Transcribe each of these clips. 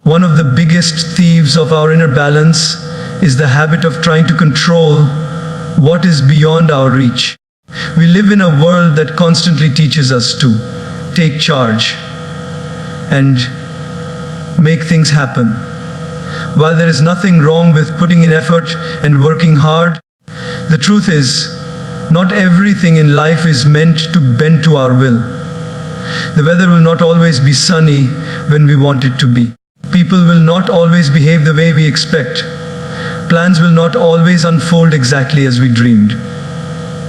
One of the biggest thieves of our inner balance is the habit of trying to control what is beyond our reach. We live in a world that constantly teaches us to take charge and make things happen. While there is nothing wrong with putting in effort and working hard, the truth is, not everything in life is meant to bend to our will. The weather will not always be sunny when we want it to be. People will not always behave the way we expect. Plans will not always unfold exactly as we dreamed.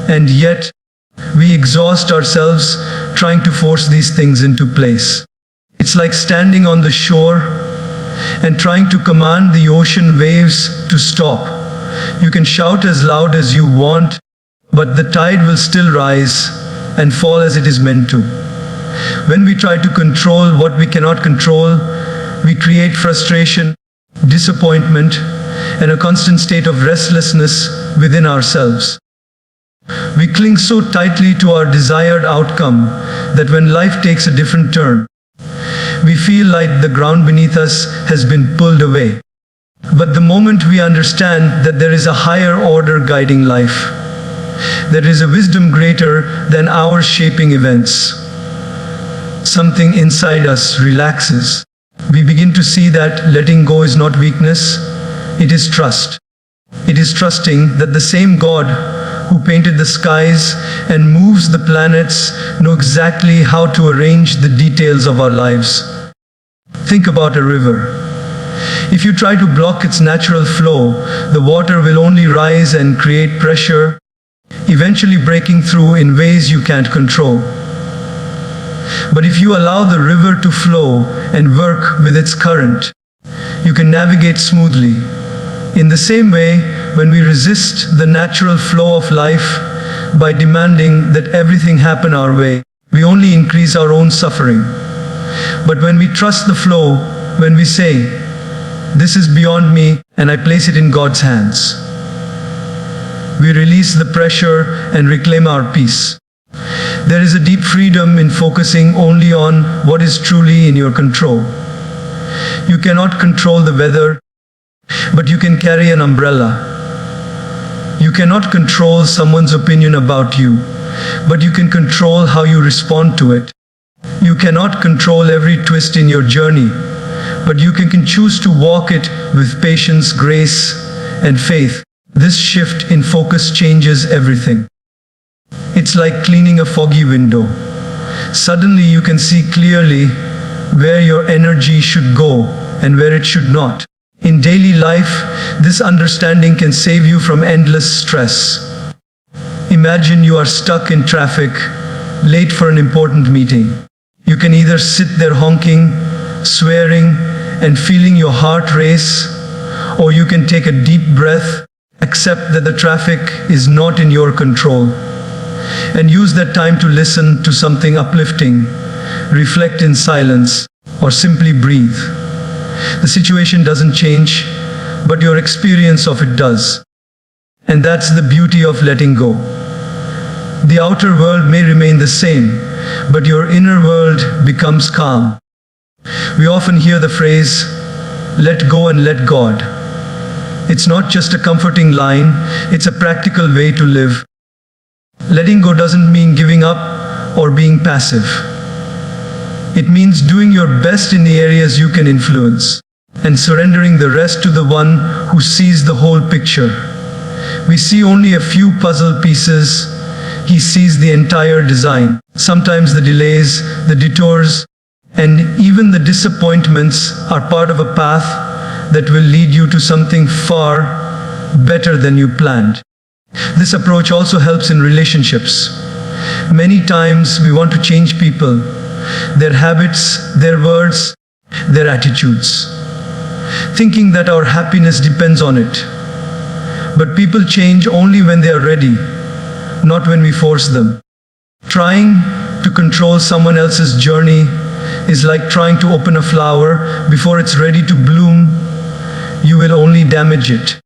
And yet, we exhaust ourselves trying to force these things into place. It's like standing on the shore and trying to command the ocean waves to stop. You can shout as loud as you want, but the tide will still rise and fall as it is meant to. When we try to control what we cannot control, we create frustration, disappointment, and a constant state of restlessness within ourselves. We cling so tightly to our desired outcome that when life takes a different turn, we feel like the ground beneath us has been pulled away. But the moment we understand that there is a higher order guiding life, there is a wisdom greater than our shaping events, something inside us relaxes. We begin to see that letting go is not weakness, it is trust. It is trusting that the same God who painted the skies and moves the planets knows exactly how to arrange the details of our lives. Think about a river. If you try to block its natural flow, the water will only rise and create pressure, eventually breaking through in ways you can't control. But if you allow the river to flow and work with its current, you can navigate smoothly. In the same way, when we resist the natural flow of life by demanding that everything happen our way, we only increase our own suffering. But when we trust the flow, when we say, "This is beyond me and I place it in God's hands," we release the pressure and reclaim our peace. There is a deep freedom in focusing only on what is truly in your control. You cannot control the weather, but you can carry an umbrella. You cannot control someone's opinion about you, but you can control how you respond to it. You cannot control every twist in your journey, but you can choose to walk it with patience, grace, and faith. This shift in focus changes everything. It's like cleaning a foggy window. Suddenly you can see clearly where your energy should go and where it should not. In daily life, this understanding can save you from endless stress. Imagine you are stuck in traffic, late for an important meeting. You can either sit there honking, swearing, and feeling your heart race, or you can take a deep breath, accept that the traffic is not in your control, and use that time to listen to something uplifting, reflect in silence, or simply breathe. The situation doesn't change, but your experience of it does. And that's the beauty of letting go. The outer world may remain the same, but your inner world becomes calm. We often hear the phrase, "Let go and let God." It's not just a comforting line, it's a practical way to live. Letting go doesn't mean giving up or being passive. It means doing your best in the areas you can influence and surrendering the rest to the one who sees the whole picture. We see only a few puzzle pieces. He sees the entire design. Sometimes the delays, the detours, and even the disappointments are part of a path that will lead you to something far better than you planned. This approach also helps in relationships. Many times we want to change people, their habits, their words, their attitudes, thinking that our happiness depends on it. But people change only when they are ready, not when we force them. Trying to control someone else's journey is like trying to open a flower before it's ready to bloom. You will only damage it.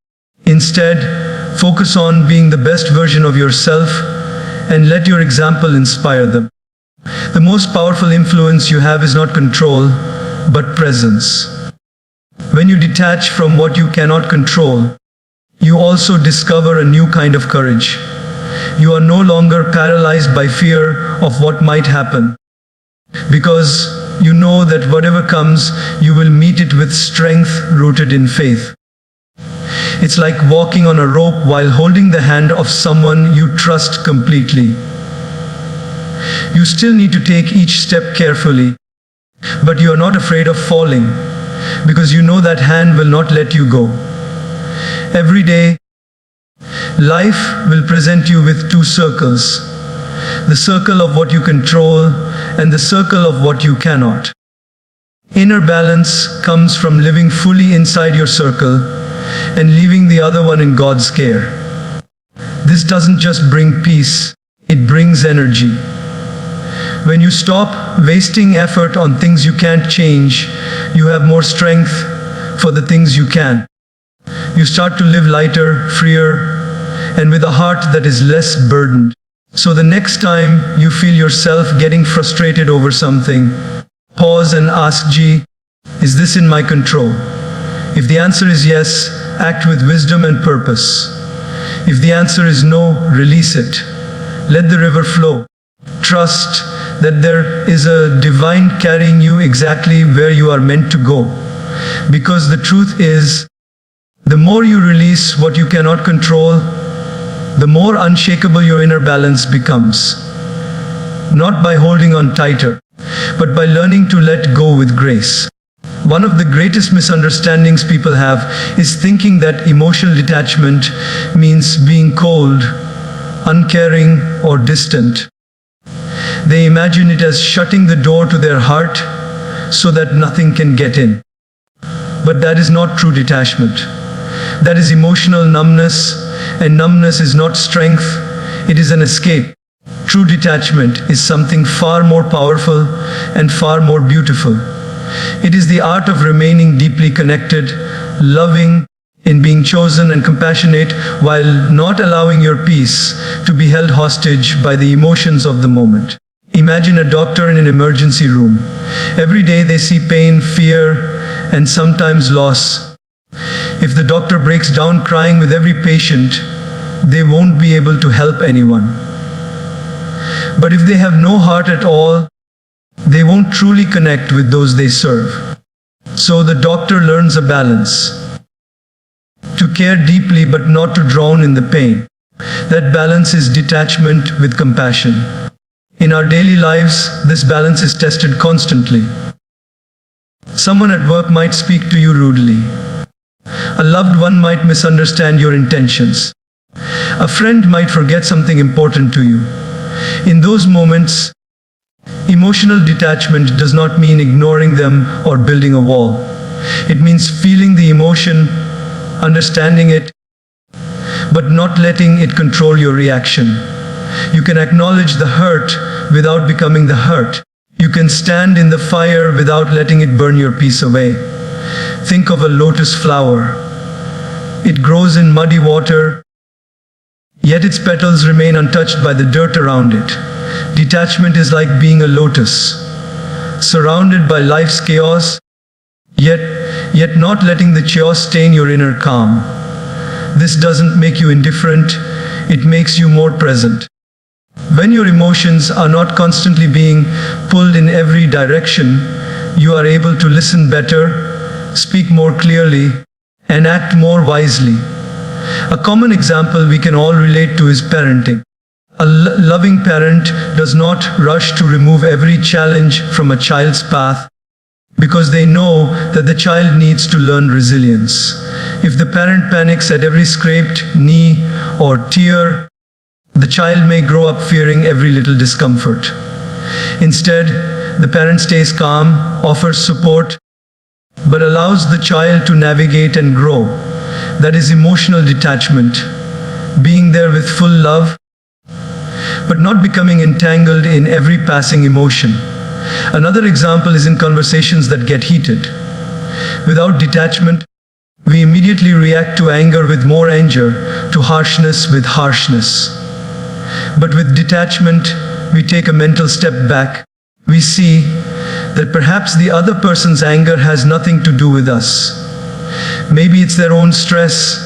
Instead, focus on being the best version of yourself and let your example inspire them. The most powerful influence you have is not control, but presence. When you detach from what you cannot control, you also discover a new kind of courage. You are no longer paralyzed by fear of what might happen, because you know that whatever comes, you will meet it with strength rooted in faith. It's like walking on a rope while holding the hand of someone you trust completely. You still need to take each step carefully, but you are not afraid of falling, because you know that hand will not let you go. Every day, life will present you with two circles: the circle of what you control and the circle of what you cannot. Inner balance comes from living fully inside your circle and leaving the other one in God's care. This doesn't just bring peace, it brings energy. When you stop wasting effort on things you can't change, you have more strength for the things you can. You start to live lighter, freer, and with a heart that is less burdened. So the next time you feel yourself getting frustrated over something, pause and ask, is this in my control? If the answer is yes, act with wisdom and purpose. If the answer is no, release it. Let the river flow. Trust that there is a divine carrying you exactly where you are meant to go. Because the truth is, the more you release what you cannot control, the more unshakable your inner balance becomes. Not by holding on tighter, but by learning to let go with grace. One of the greatest misunderstandings people have is thinking that emotional detachment means being cold, uncaring, or distant. They imagine it as shutting the door to their heart so that nothing can get in. But that is not true detachment. That is emotional numbness, and numbness is not strength, it is an escape. True detachment is something far more powerful and far more beautiful. It is the art of remaining deeply connected, loving, in being chosen and compassionate, while not allowing your peace to be held hostage by the emotions of the moment. Imagine a doctor in an emergency room. Every day they see pain, fear, and sometimes loss. If the doctor breaks down crying with every patient, they won't be able to help anyone. But if they have no heart at all, they won't truly connect with those they serve. So the doctor learns a balance. To care deeply but not to drown in the pain. That balance is detachment with compassion. In our daily lives, this balance is tested constantly. Someone at work might speak to you rudely. A loved one might misunderstand your intentions. A friend might forget something important to you. In those moments, emotional detachment does not mean ignoring them or building a wall. It means feeling the emotion, understanding it, but not letting it control your reaction. You can acknowledge the hurt without becoming the hurt. You can stand in the fire without letting it burn your peace away. Think of a lotus flower. It grows in muddy water, yet its petals remain untouched by the dirt around it. Detachment is like being a lotus, surrounded by life's chaos, yet not letting the chaos stain your inner calm. This doesn't make you indifferent, it makes you more present. When your emotions are not constantly being pulled in every direction, you are able to listen better, speak more clearly, and act more wisely. A common example we can all relate to is parenting. A loving parent does not rush to remove every challenge from a child's path because they know that the child needs to learn resilience. If the parent panics at every scraped knee or tear, the child may grow up fearing every little discomfort. Instead, the parent stays calm, offers support, but allows the child to navigate and grow. That is emotional detachment, being there with full love, but not becoming entangled in every passing emotion. Another example is in conversations that get heated. Without detachment, we immediately react to anger with more anger, to harshness with harshness. But with detachment, we take a mental step back. We see that perhaps the other person's anger has nothing to do with us. Maybe it's their own stress,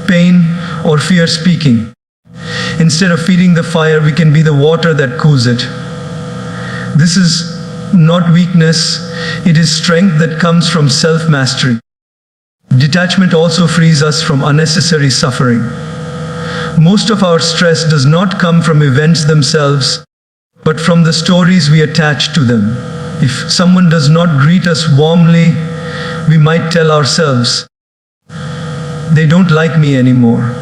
pain, or fear speaking. Instead of feeding the fire, we can be the water that cools it. This is not weakness, it is strength that comes from self-mastery. Detachment also frees us from unnecessary suffering. Most of our stress does not come from events themselves, but from the stories we attach to them. If someone does not greet us warmly, we might tell ourselves, "They don't like me anymore."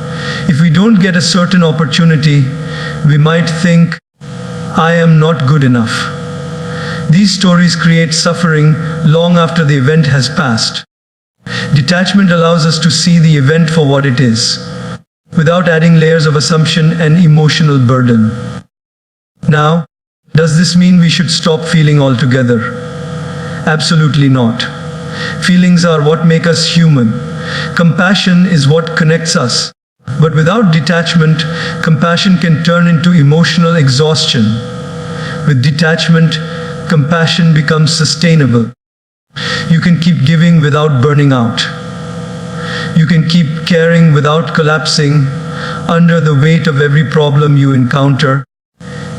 If we don't get a certain opportunity, we might think, "I am not good enough." These stories create suffering long after the event has passed. Detachment allows us to see the event for what it is, without adding layers of assumption and emotional burden. Now, does this mean we should stop feeling altogether? Absolutely not. Feelings are what make us human. Compassion is what connects us. But without detachment, compassion can turn into emotional exhaustion. With detachment, compassion becomes sustainable. You can keep giving without burning out. You can keep caring without collapsing under the weight of every problem you encounter.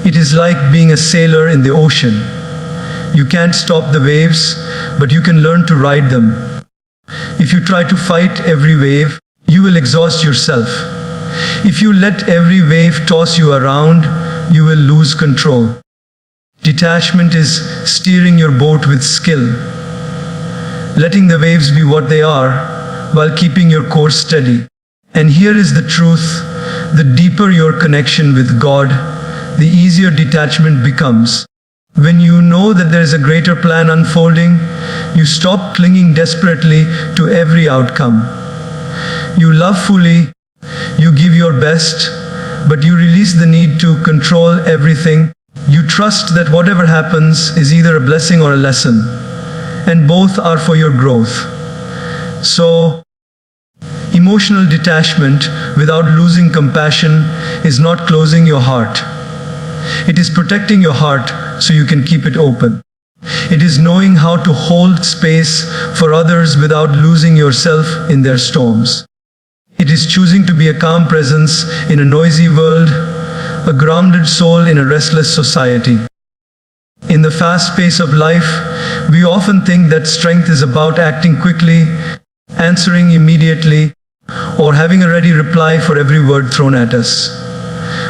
It is like being a sailor in the ocean. You can't stop the waves, but you can learn to ride them. If you try to fight every wave, you will exhaust yourself. If you let every wave toss you around, you will lose control. Detachment is steering your boat with skill, letting the waves be what they are, while keeping your course steady. And here is the truth: the deeper your connection with God, the easier detachment becomes. When you know that there is a greater plan unfolding, you stop clinging desperately to every outcome. You love fully, you give your best, but you release the need to control everything. You trust that whatever happens is either a blessing or a lesson, and both are for your growth. So, emotional detachment without losing compassion is not closing your heart. It is protecting your heart so you can keep it open. It is knowing how to hold space for others without losing yourself in their storms. It is choosing to be a calm presence in a noisy world, a grounded soul in a restless society. In the fast pace of life, we often think that strength is about acting quickly, answering immediately, or having a ready reply for every word thrown at us.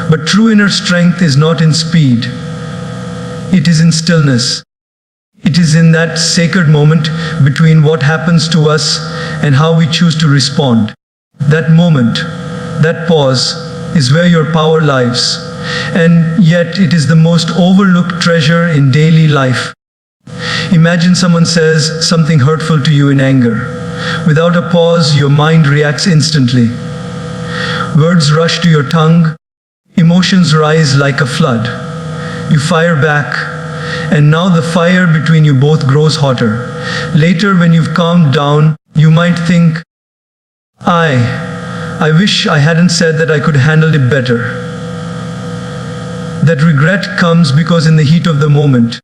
But true inner strength is not in speed. It is in stillness. It is in that sacred moment between what happens to us and how we choose to respond. That moment, that pause, is where your power lies. And yet it is the most overlooked treasure in daily life. Imagine someone says something hurtful to you in anger. Without a pause, your mind reacts instantly. Words rush to your tongue. Emotions rise like a flood. You fire back, and now the fire between you both grows hotter. Later, when you've calmed down, you might think, I wish I hadn't said that. I could handle it better. That regret comes because in the heat of the moment,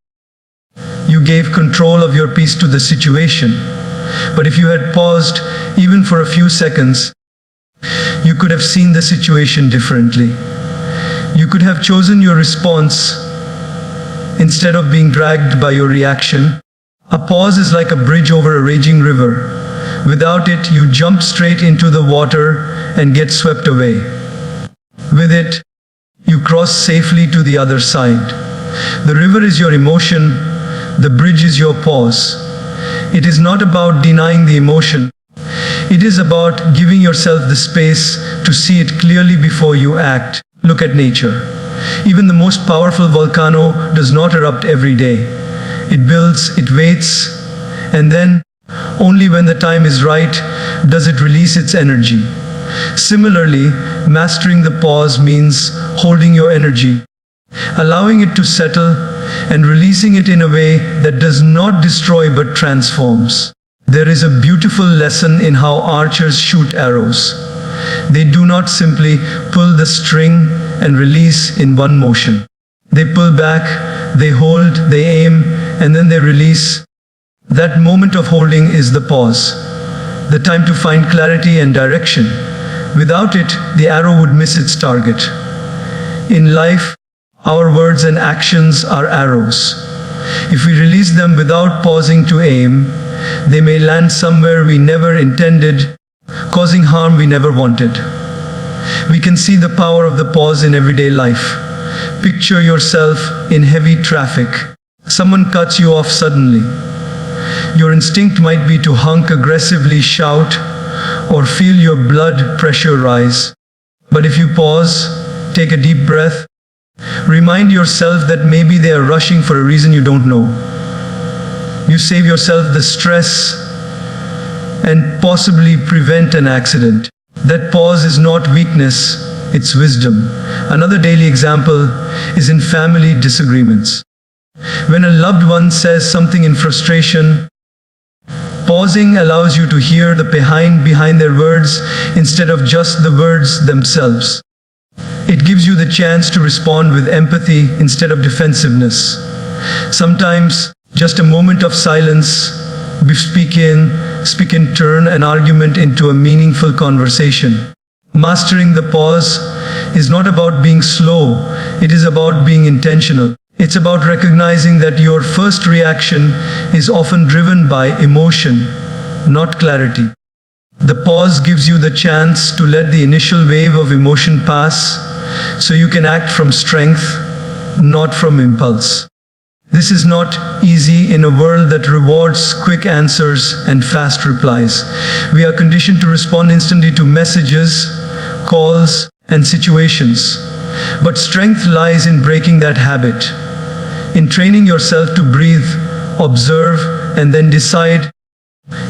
you gave control of your peace to the situation. But if you had paused, even for a few seconds, you could have seen the situation differently. You could have chosen your response instead of being dragged by your reaction. A pause is like a bridge over a raging river. Without it, you jump straight into the water and get swept away. With it, you cross safely to the other side. The river is your emotion, the bridge is your pause. It is not about denying the emotion. It is about giving yourself the space to see it clearly before you act. Look at nature. Even the most powerful volcano does not erupt every day. It builds, it waits, and then, only when the time is right, does it release its energy. Similarly, mastering the pause means holding your energy, allowing it to settle, and releasing it in a way that does not destroy but transforms. There is a beautiful lesson in how archers shoot arrows. They do not simply pull the string and release in one motion. They pull back, they hold, they aim, and then they release. That moment of holding is the pause. the time to find clarity and direction. Without it, the arrow would miss its target. In life, our words and actions are arrows. If we release them without pausing to aim, they may land somewhere we never intended, causing harm we never wanted. We can see the power of the pause in everyday life. Picture yourself in heavy traffic. Someone cuts you off suddenly. Your instinct might be to honk aggressively, shout, or feel your blood pressure rise. But if you pause, take a deep breath, remind yourself that maybe they are rushing for a reason you don't know. You save yourself the stress and possibly prevent an accident. That pause is not weakness, it's wisdom. Another daily example is in family disagreements. When a loved one says something in frustration, pausing allows you to hear the behind their words instead of just the words themselves. It gives you the chance to respond with empathy instead of defensiveness. Sometimes, just a moment of silence, speak in turn an argument into a meaningful conversation. Mastering the pause is not about being slow, it is about being intentional. It's about recognizing that your first reaction is often driven by emotion, not clarity. The pause gives you the chance to let the initial wave of emotion pass, so you can act from strength, not from impulse. This is not easy in a world that rewards quick answers and fast replies. We are conditioned to respond instantly to messages, calls, and situations. But strength lies in breaking that habit, in training yourself to breathe, observe, and then decide.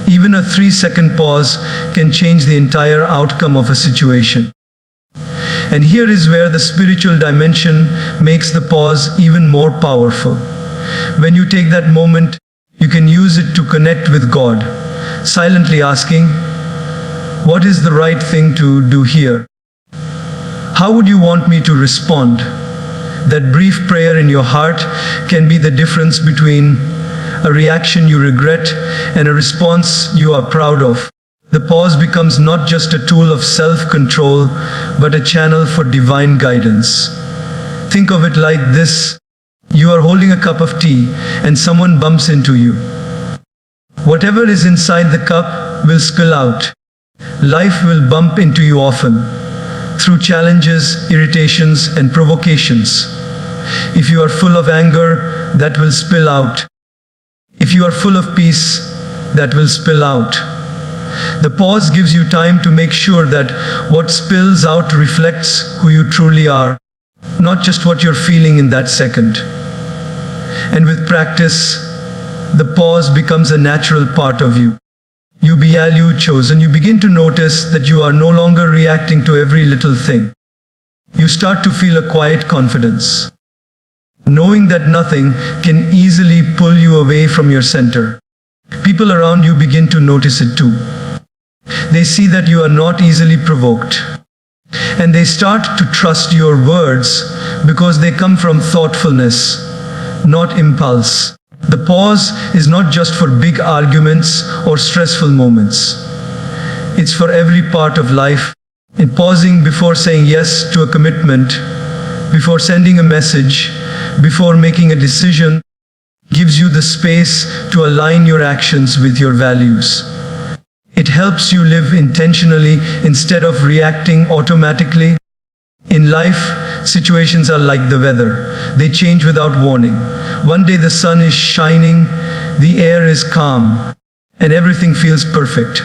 Even a 3-second pause can change the entire outcome of a situation. And here is where the spiritual dimension makes the pause even more powerful. When you take that moment, you can use it to connect with God, silently asking, "What is the right thing to do here? How would you want me to respond?" That brief prayer in your heart can be the difference between a reaction you regret and a response you are proud of. The pause becomes not just a tool of self-control, but a channel for divine guidance. Think of it like this. You are holding a cup of tea and someone bumps into you. Whatever is inside the cup will spill out. Life will bump into you often, through challenges, irritations, and provocations. If you are full of anger, that will spill out. If you are full of peace, that will spill out. The pause gives you time to make sure that what spills out reflects who you truly are, not just what you're feeling in that second. And with practice, the pause becomes a natural part of you. You chosen. You begin to notice that you are no longer reacting to every little thing. You start to feel a quiet confidence, knowing that nothing can easily pull you away from your center. People around you begin to notice it too. They see that you are not easily provoked, and they start to trust your words because they come from thoughtfulness, not impulse. The pause is not just for big arguments or stressful moments. It's for every part of life. In pausing before saying yes to a commitment, before sending a message, before making a decision, gives you the space to align your actions with your values. It helps you live intentionally instead of reacting automatically. In life, situations are like the weather. They change without warning. One day the sun is shining, the air is calm, and everything feels perfect.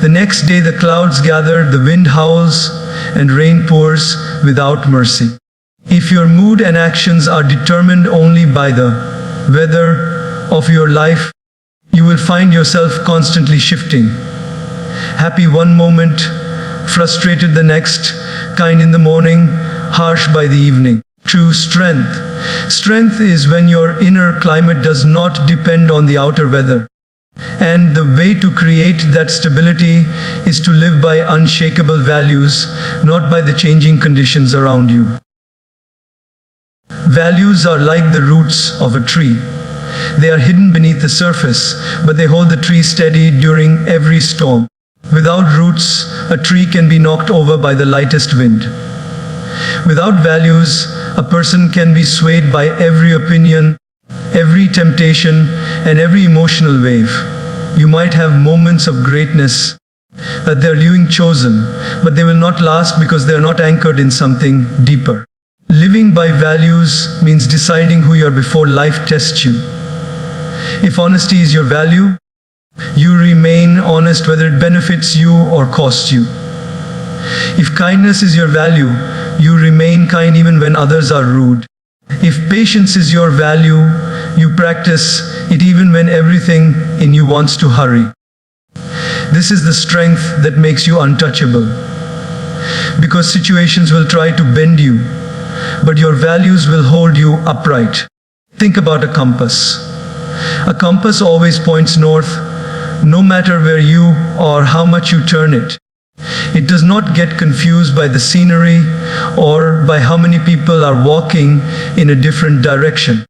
The next day the clouds gather, the wind howls, and rain pours without mercy. If your mood and actions are determined only by the weather of your life, you will find yourself constantly shifting. Happy one moment, frustrated the next, kind in the morning, harsh by the evening. True strength. Strength is when your inner climate does not depend on the outer weather. And the way to create that stability is to live by unshakable values, not by the changing conditions around you. Values are like the roots of a tree. They are hidden beneath the surface, but they hold the tree steady during every storm. Without roots, a tree can be knocked over by the lightest wind. Without values, a person can be swayed by every opinion, every temptation, and every emotional wave. You might have moments of greatness that they're living chosen, but they will not last because they are not anchored in something deeper. Living by values means deciding who you are before life tests you. If honesty is your value, you remain honest whether it benefits you or costs you. If kindness is your value, you remain kind even when others are rude. If patience is your value, you practice it even when everything in you wants to hurry. This is the strength that makes you untouchable. Because situations will try to bend you, but your values will hold you upright. Think about a compass. A compass always points north, no matter where you or how much you turn it. It does not get confused by the scenery or by how many people are walking in a different direction.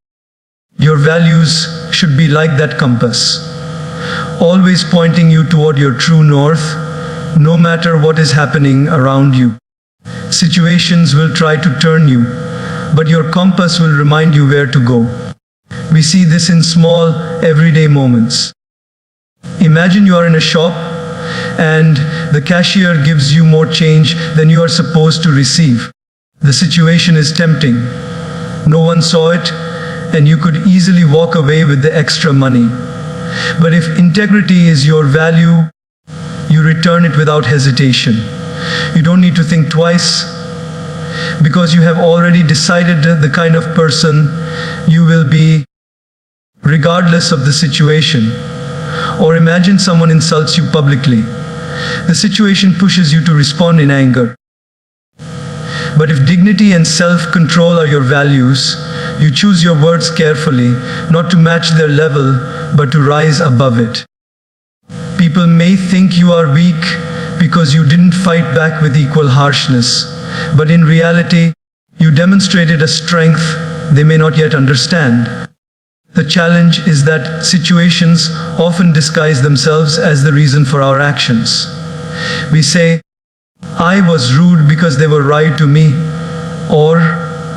Your values should be like that compass, always pointing you toward your true north, no matter what is happening around you. Situations will try to turn you, but your compass will remind you where to go. We see this in small, everyday moments. Imagine you are in a shop and the cashier gives you more change than you are supposed to receive. The situation is tempting. No one saw it, and you could easily walk away with the extra money. But if integrity is your value, you return it without hesitation. You don't need to think twice, because you have already decided the kind of person you will be, regardless of the situation. Or imagine someone insults you publicly. The situation pushes you to respond in anger. But if dignity and self-control are your values, you choose your words carefully, not to match their level, but to rise above it. People may think you are weak because you didn't fight back with equal harshness, but in reality, you demonstrated a strength they may not yet understand. The challenge is that situations often disguise themselves as the reason for our actions. We say, "I was rude because they were right to me," or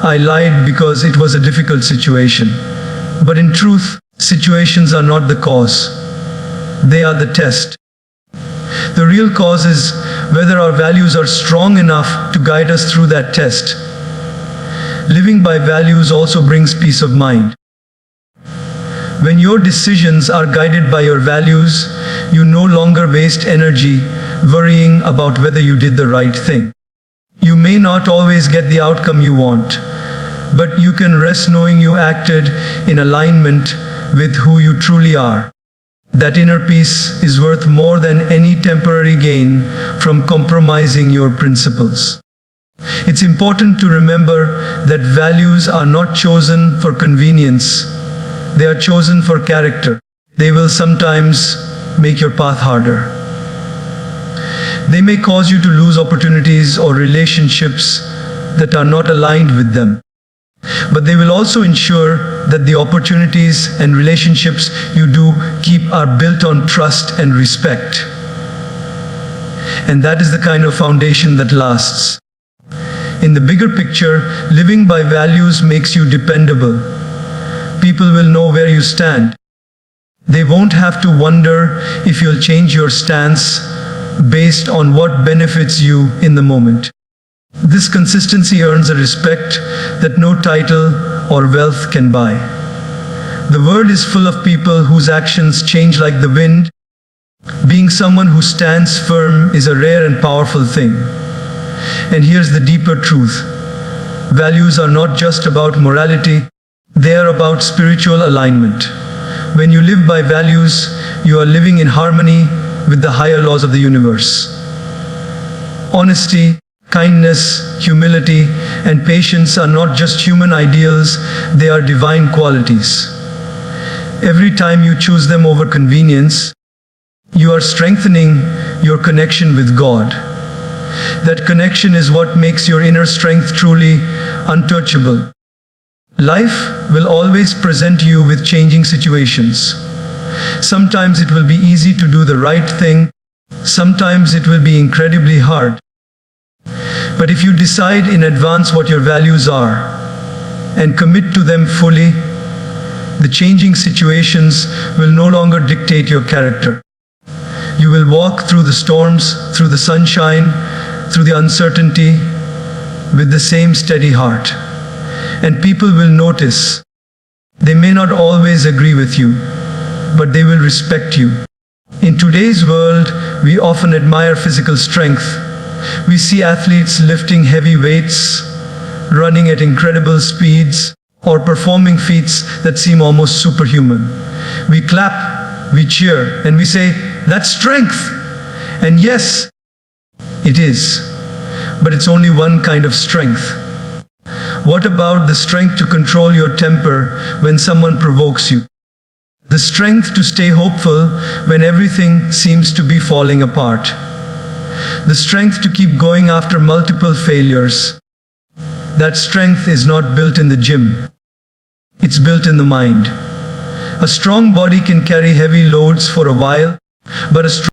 "I lied because it was a difficult situation." But in truth, situations are not the cause. They are the test. The real cause is whether our values are strong enough to guide us through that test. Living by values also brings peace of mind. When your decisions are guided by your values, you no longer waste energy worrying about whether you did the right thing. You may not always get the outcome you want, but you can rest knowing you acted in alignment with who you truly are. That inner peace is worth more than any temporary gain from compromising your principles. It's important to remember that values are not chosen for convenience. They are chosen for character. They will sometimes make your path harder. They may cause you to lose opportunities or relationships that are not aligned with them. But they will also ensure that the opportunities and relationships you do keep are built on trust and respect. And that is the kind of foundation that lasts. In the bigger picture, living by values makes you dependable. People will know where you stand. They won't have to wonder if you'll change your stance based on what benefits you in the moment. This consistency earns a respect that no title or wealth can buy. The world is full of people whose actions change like the wind. Being someone who stands firm is a rare and powerful thing. And here's the deeper truth. Values are not just about morality, they are about spiritual alignment. When you live by values, you are living in harmony with the higher laws of the universe. Honesty, kindness, humility, and patience are not just human ideals, they are divine qualities. Every time you choose them over convenience, you are strengthening your connection with God. That connection is what makes your inner strength truly untouchable. Life will always present you with changing situations. Sometimes it will be easy to do the right thing. Sometimes it will be incredibly hard. But if you decide in advance what your values are and commit to them fully, the changing situations will no longer dictate your character. You will walk through the storms, through the sunshine, through the uncertainty, with the same steady heart. And people will notice. They may not always agree with you, but they will respect you. In today's world, we often admire physical strength. We see athletes lifting heavy weights, running at incredible speeds, or performing feats that seem almost superhuman. We clap, we cheer, and we say, "That's strength!" And yes, it is. But it's only one kind of strength. What about the strength to control your temper when someone provokes you? The strength to stay hopeful when everything seems to be falling apart. The strength to keep going after multiple failures. That strength is not built in the gym. It's built in the mind. A strong body can carry heavy loads for a while, but a strong